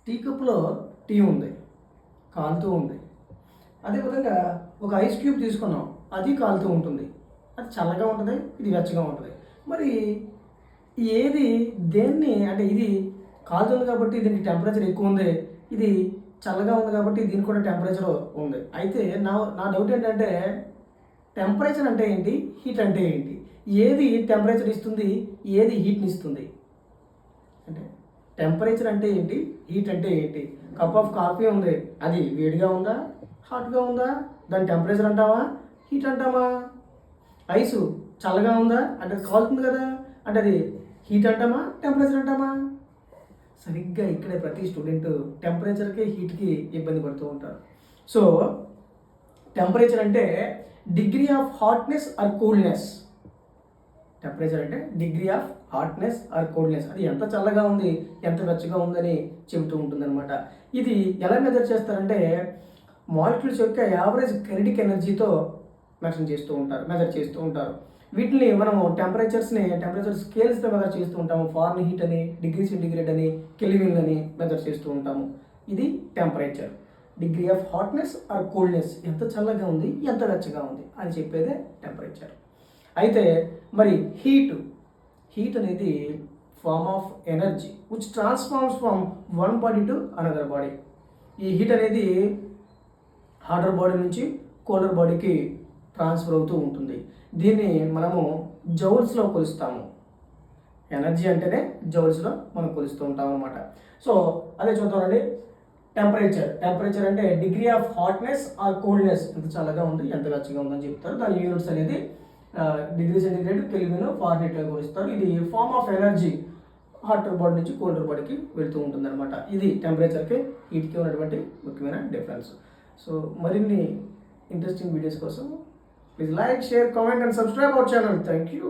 Tea కప్లో tea ఉంది, కాలుతూ ఉంది. అదేవిధంగా ఒక ఐస్ క్యూబ్ తీసుకున్నాం, అది కాలుతూ ఉంటుంది. అది చల్లగా ఉంటుంది, ఇది వెచ్చగా ఉంటుంది. మరి ఏది దేన్ని అంటే ఇది కాలుతుంది కాబట్టి దీనికి టెంపరేచర్ ఎక్కువ ఉంది, ఇది చల్లగా ఉంది కాబట్టి దీనికి కూడా టెంపరేచర్ ఉంది. అయితే నా నా డౌట్ ఏంటంటే టెంపరేచర్ అంటే ఏంటి, హీట్ అంటే ఏంటి? ఏది టెంపరేచర్ ఇస్తుంది, ఏది హీట్ని ఇస్తుంది? అంటే టెంపరేచర్ అంటే ఏంటి, హీట్ అంటే ఏంటి? కప్ ఆఫ్ కాఫీ ఉంది, అది వేడిగా ఉందా, హాట్గా ఉందా? దాని టెంపరేచర్ అంటావా, హీట్ అంటామా? ఐసు చల్లగా ఉందా అంటే కాలుతుంది కదా, అంటే అది హీట్ అంటామా, టెంపరేచర్ అంటామా? సరిగ్గా ఇక్కడే ప్రతి స్టూడెంట్ టెంపరేచర్కి హీట్కి ఇబ్బంది పడుతూ ఉంటారు. సో టెంపరేచర్ అంటే degree of hotness or coolness. Temperature అంటే degree of hotness or coldness, అది ఎంత చల్లగా ఉంది, ఎంత వెచ్చగా ఉందని చెబుతూ ఉంటుందన్నమాట. ఇది ఎలా మెజర్ చేస్తారంటే మాలిక్యూల్స్ యొక్క యావరేజ్ కైనెటిక్ ఎనర్జీతో మెజర్ చేస్తూ ఉంటారు. వీటిని మనము టెంపరేచర్ స్కేల్స్తో మెజర్ చేస్తూ ఉంటాము. ఫారెన్ హీట్ అని, డిగ్రీ సెంటిగ్రేడ్ అని, కెల్విన్ అని మెజర్ చేస్తూ ఉంటాము. ఇది temperature. Degree of hotness or coldness, ఎంత చల్లగా ఉంది, ఎంత వెచ్చగా ఉంది అని చెప్పేదే టెంపరేచర్. అయితే మరి హీట్ అనేది form of energy which transforms from one body to another body. ఈ హీట్ అనేది హాటర్ బాడీ నుంచి కోల్డర్ బాడీకి ట్రాన్స్ఫర్ అవుతూ ఉంటుంది. దీన్ని మనము జౌల్స్లో కొలుస్తాము. ఎనర్జీ అంటేనే జౌల్స్లో మనం కొలుస్తూ ఉంటాం అన్నమాట. సో అదే చూద్దామండి. టెంపరేచర్ అంటే degree of hotness or coldness, ఎంత చల్లగా ఉంది, ఎంత వెచ్చగా ఉందని చెప్తారు. దాని యూనిట్స్ అనేది డిగ్రీ సెంటిగ్రేడ్, కెల్విన్, ఫారెన్హీట్లో కొలుస్తారు. ఇది form of energy hotter body నుంచి కోల్డర్ బాడీకి వెళ్తూ ఉంటుంది అనమాట. ఇది టెంపరేచర్కి హీట్కి ఉన్నటువంటి ముఖ్యమైన డిఫరెన్స్. సో మరిన్ని ఇంట్రెస్టింగ్ వీడియోస్ కోసం please like, share, comment and subscribe our channel. Thank you.